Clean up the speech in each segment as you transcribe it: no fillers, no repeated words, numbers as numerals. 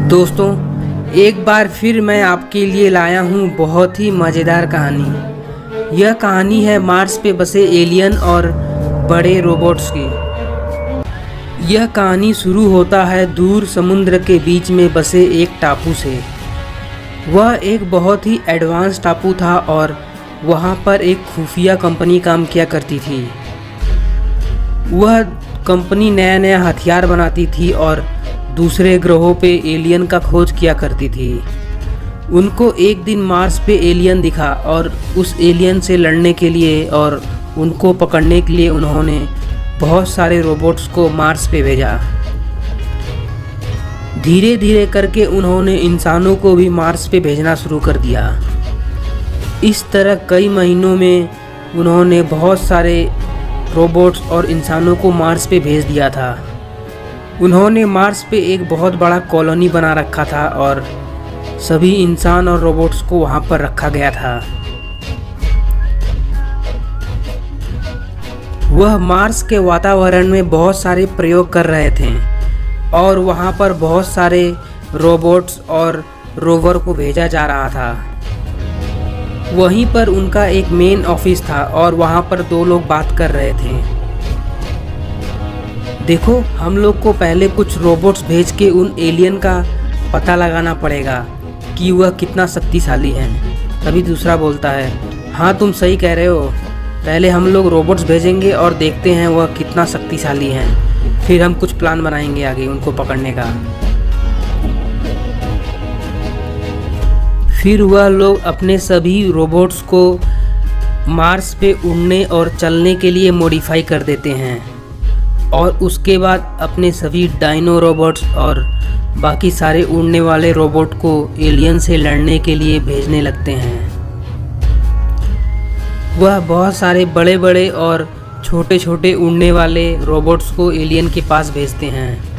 दोस्तों, एक बार फिर मैं आपके लिए लाया हूँ बहुत ही मज़ेदार कहानी। यह कहानी है मार्स पे बसे एलियन और बड़े रोबोट्स की। यह कहानी शुरू होता है दूर समुद्र के बीच में बसे एक टापू से। वह एक बहुत ही एडवांस टापू था और वहाँ पर एक खुफिया कंपनी काम किया करती थी। वह कंपनी नया नया हथियार बनाती थी और दूसरे ग्रहों पे एलियन का खोज किया करती थी। उनको एक दिन मार्स पे एलियन दिखा और उस एलियन से लड़ने के लिए और उनको पकड़ने के लिए उन्होंने बहुत सारे रोबोट्स को मार्स पे भेजा। धीरे धीरे करके उन्होंने इंसानों को भी मार्स पे भेजना शुरू कर दिया। इस तरह कई महीनों में उन्होंने बहुत सारे रोबोट्स और इंसानों को मार्स पे भेज दिया था। उन्होंने मार्स पे एक बहुत बड़ा कॉलोनी बना रखा था और सभी इंसान और रोबोट्स को वहाँ पर रखा गया था। वह मार्स के वातावरण में बहुत सारे प्रयोग कर रहे थे और वहाँ पर बहुत सारे रोबोट्स और रोवर को भेजा जा रहा था। वहीं पर उनका एक मेन ऑफिस था और वहाँ पर दो लोग बात कर रहे थे। देखो, हम लोग को पहले कुछ रोबोट्स भेज के उन एलियन का पता लगाना पड़ेगा कि वह कितना शक्तिशाली है। तभी दूसरा बोलता है, हाँ तुम सही कह रहे हो, पहले हम लोग रोबोट्स भेजेंगे और देखते हैं वह कितना शक्तिशाली हैं, फिर हम कुछ प्लान बनाएंगे आगे उनको पकड़ने का। फिर वह लोग अपने सभी रोबोट्स को मार्स पे उड़ने और चलने के लिए मॉडिफाई कर देते हैं और उसके बाद अपने सभी डायनो रोबोट्स और बाकी सारे उड़ने वाले रोबोट को एलियन से लड़ने के लिए भेजने लगते हैं। वह बहुत सारे बड़े बड़े और छोटे छोटे उड़ने वाले रोबोट्स को एलियन के पास भेजते हैं।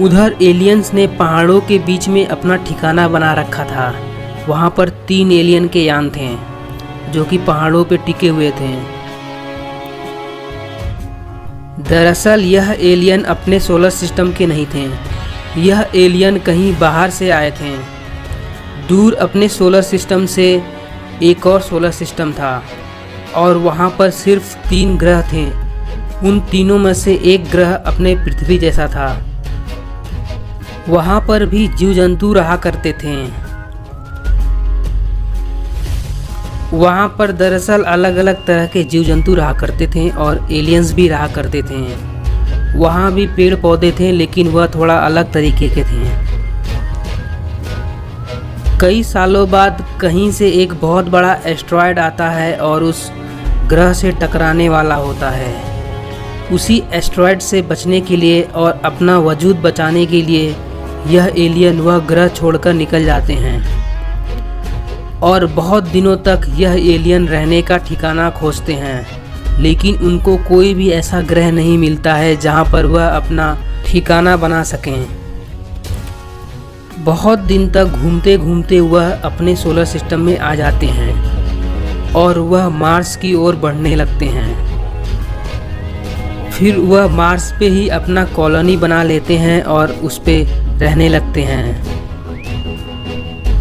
उधर एलियंस ने पहाड़ों के बीच में अपना ठिकाना बना रखा था। वहाँ पर 3 एलियन के यान थे जो कि पहाड़ों पे टिके हुए थे। दरअसल यह एलियन अपने सोलर सिस्टम के नहीं थे। यह एलियन कहीं बाहर से आए थे। दूर अपने सोलर सिस्टम से एक और सोलर सिस्टम था और वहाँ पर सिर्फ 3 ग्रह थे। उन तीनों में से एक ग्रह अपने पृथ्वी जैसा था। वहाँ पर भी जीव जंतु रहा करते थे। वहाँ पर दरअसल अलग अलग तरह के जीव जंतु रहा करते थे और एलियंस भी रहा करते थे। वहाँ भी पेड़ पौधे थे, लेकिन वह थोड़ा अलग तरीके के थे। कई सालों बाद कहीं से एक बहुत बड़ा एस्टेरॉयड आता है और उस ग्रह से टकराने वाला होता है। उसी एस्टेरॉयड से बचने के लिए और अपना वजूद बचाने के लिए यह एलियन वह ग्रह छोड़कर निकल जाते हैं और बहुत दिनों तक यह एलियन रहने का ठिकाना खोजते हैं, लेकिन उनको कोई भी ऐसा ग्रह नहीं मिलता है जहां पर वह अपना ठिकाना बना सकें। बहुत दिन तक घूमते घूमते वह अपने सोलर सिस्टम में आ जाते हैं और वह मार्स की ओर बढ़ने लगते हैं। फिर वह मार्स पे ही अपना कॉलोनी बना लेते हैं और उस पे रहने लगते हैं।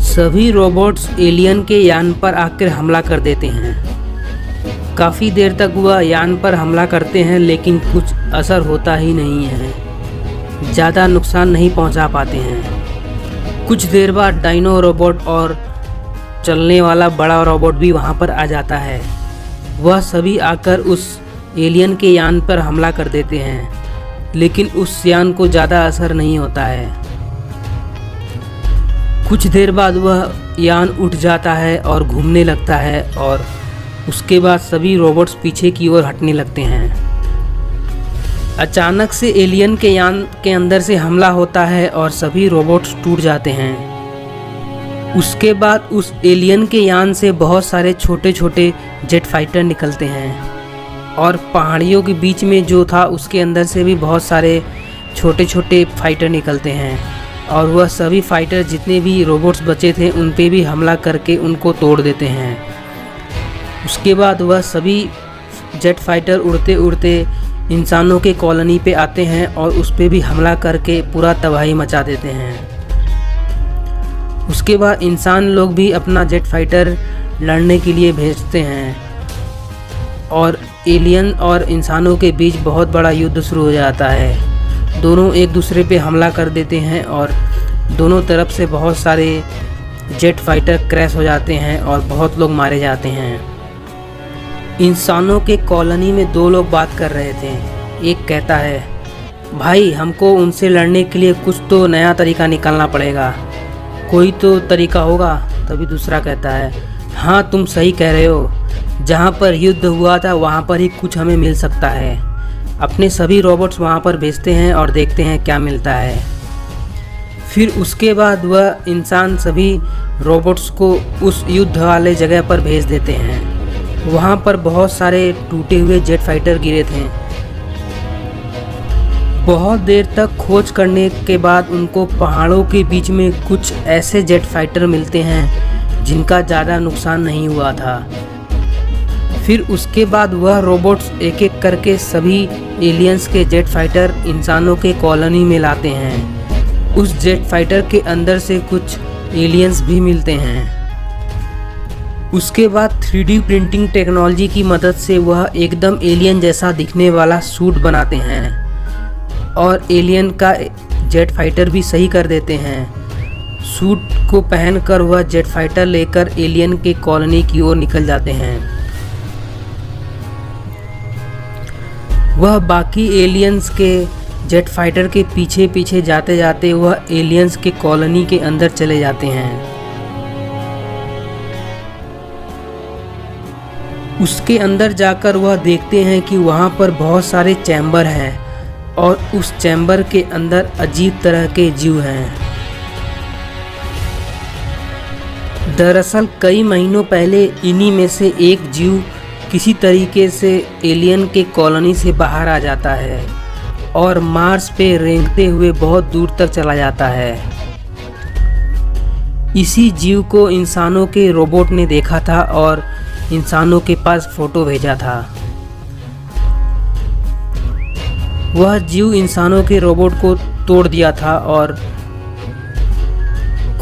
सभी रोबोट्स एलियन के यान पर आकर हमला कर देते हैं। काफ़ी देर तक वह यान पर हमला करते हैं, लेकिन कुछ असर होता ही नहीं है। ज़्यादा नुकसान नहीं पहुंचा पाते हैं। कुछ देर बाद डायनो रोबोट और चलने वाला बड़ा रोबोट भी वहां पर आ जाता है। वह सभी आकर उस एलियन के यान पर हमला कर देते हैं, लेकिन उस यान को ज़्यादा असर नहीं होता है। कुछ देर बाद वह यान उठ जाता है और घूमने लगता है और उसके बाद सभी रोबोट्स पीछे की ओर हटने लगते हैं। अचानक से एलियन के यान के अंदर से हमला होता है और सभी रोबोट्स टूट जाते हैं। उसके बाद उस एलियन के यान से बहुत सारे छोटे छोटे जेट फाइटर निकलते हैं और पहाड़ियों के बीच में जो था उसके अंदर से भी बहुत सारे छोटे छोटे फाइटर निकलते हैं और वह सभी फाइटर जितने भी रोबोट्स बचे थे उन पे भी हमला करके उनको तोड़ देते हैं। उसके बाद वह सभी जेट फाइटर उड़ते उड़ते इंसानों के कॉलोनी पे आते हैं और उस पे भी हमला करके पूरा तबाही मचा देते हैं। उसके बाद इंसान लोग भी अपना जेट फाइटर लड़ने के लिए भेजते हैं और एलियन और इंसानों के बीच बहुत बड़ा युद्ध शुरू हो जाता है। दोनों एक दूसरे पे हमला कर देते हैं और दोनों तरफ से बहुत सारे जेट फाइटर क्रैश हो जाते हैं और बहुत लोग मारे जाते हैं। इंसानों के कॉलोनी में दो लोग बात कर रहे थे। एक कहता है, भाई हमको उनसे लड़ने के लिए कुछ तो नया तरीका निकालना पड़ेगा, कोई तो तरीका होगा। तभी दूसरा कहता है, हाँ तुम सही कह रहे हो, जहाँ पर युद्ध हुआ था वहाँ पर ही कुछ हमें मिल सकता है। अपने सभी रोबोट्स वहाँ पर भेजते हैं और देखते हैं क्या मिलता है। फिर उसके बाद वह इंसान सभी रोबोट्स को उस युद्ध वाले जगह पर भेज देते हैं। वहाँ पर बहुत सारे टूटे हुए जेट फाइटर गिरे थे। बहुत देर तक खोज करने के बाद उनको पहाड़ों के बीच में कुछ ऐसे जेट फाइटर मिलते हैं जिनका ज़्यादा नुकसान नहीं हुआ था। फिर उसके बाद वह रोबोट्स एक एक करके सभी एलियंस के जेट फाइटर इंसानों के कॉलोनी में लाते हैं। उस जेट फाइटर के अंदर से कुछ एलियंस भी मिलते हैं। उसके बाद 3D प्रिंटिंग टेक्नोलॉजी की मदद से वह एकदम एलियन जैसा दिखने वाला सूट बनाते हैं और एलियन का जेट फाइटर भी सही कर देते हैं। सूट को पहनकर वह जेट फाइटर लेकर एलियन के कॉलोनी की ओर निकल जाते हैं। वह बाकी एलियंस के जेट फाइटर के पीछे पीछे जाते जाते वह एलियंस के कॉलोनी के अंदर चले जाते हैं। उसके अंदर जाकर वह देखते हैं कि वहाँ पर बहुत सारे चैम्बर हैं और उस चैम्बर के अंदर अजीब तरह के जीव हैं। दरअसल कई महीनों पहले इन्हीं में से एक जीव किसी तरीके से एलियन के कॉलोनी से बाहर आ जाता है और मार्स पे रेंगते हुए बहुत दूर तक चला जाता है। इसी जीव को इंसानों के रोबोट ने देखा था और इंसानों के पास फोटो भेजा था। वह जीव इंसानों के रोबोट को तोड़ दिया था और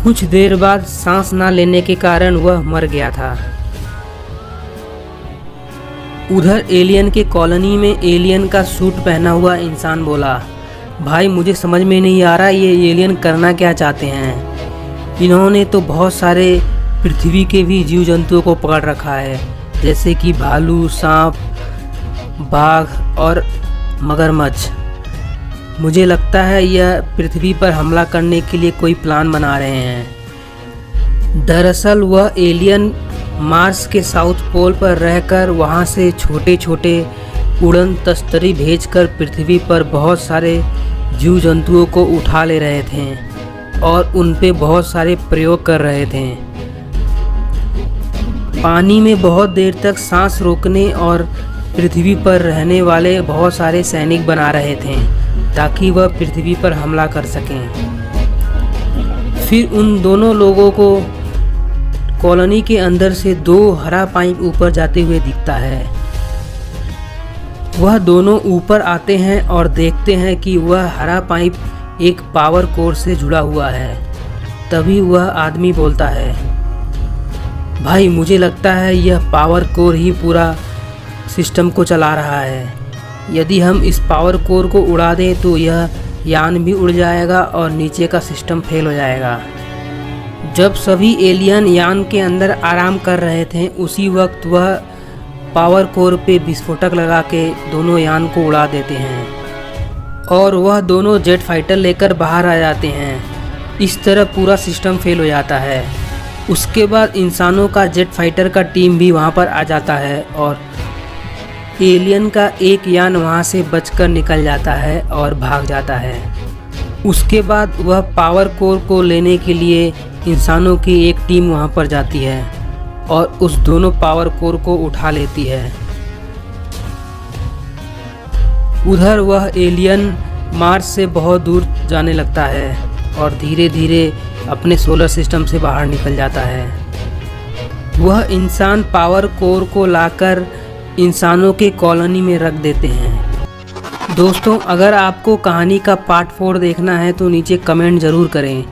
कुछ देर बाद सांस ना लेने के कारण वह मर गया था। उधर एलियन के कॉलोनी में एलियन का सूट पहना हुआ इंसान बोला, भाई मुझे समझ में नहीं आ रहा ये एलियन करना क्या चाहते हैं। इन्होंने तो बहुत सारे पृथ्वी के भी जीव जंतुओं को पकड़ रखा है, जैसे कि भालू, सांप, बाघ और मगरमच्छ। मुझे लगता है यह पृथ्वी पर हमला करने के लिए कोई प्लान बना रहे हैं। दरअसल वह एलियन मार्स के साउथ पोल पर रहकर वहां से छोटे छोटे उड़न तस्तरी भेजकर पृथ्वी पर बहुत सारे जीव जंतुओं को उठा ले रहे थे और उन पे बहुत सारे प्रयोग कर रहे थे। पानी में बहुत देर तक सांस रोकने और पृथ्वी पर रहने वाले बहुत सारे सैनिक बना रहे थे ताकि वह पृथ्वी पर हमला कर सकें। फिर उन दोनों लोगों को कॉलोनी के अंदर से दो हरा पाइप ऊपर जाते हुए दिखता है। वह दोनों ऊपर आते हैं और देखते हैं कि वह हरा पाइप एक पावर कोर से जुड़ा हुआ है। तभी वह आदमी बोलता है, भाई मुझे लगता है यह पावर कोर ही पूरा सिस्टम को चला रहा है। यदि हम इस पावर कोर को उड़ा दें तो यह यान भी उड़ जाएगा और नीचे का सिस्टम फेल हो जाएगा। जब सभी एलियन यान के अंदर आराम कर रहे थे उसी वक्त वह पावर कोर पे विस्फोटक लगा के दोनों यान को उड़ा देते हैं और वह दोनों जेट फाइटर लेकर बाहर आ जाते हैं। इस तरह पूरा सिस्टम फेल हो जाता है। उसके बाद इंसानों का जेट फाइटर का टीम भी वहाँ पर आ जाता है और एलियन का एक यान वहाँ से बचकर निकल जाता है और भाग जाता है। उसके बाद वह पावर कोर को लेने के लिए इंसानों की एक टीम वहाँ पर जाती है और उस दोनों पावर कोर को उठा लेती है। उधर वह एलियन मार्स से बहुत दूर जाने लगता है और धीरे धीरे अपने सोलर सिस्टम से बाहर निकल जाता है। वह इंसान पावर कोर को लाकर इंसानों के कॉलोनी में रख देते हैं। दोस्तों, अगर आपको कहानी का पार्ट 4 देखना है तो नीचे कमेंट ज़रूर करें।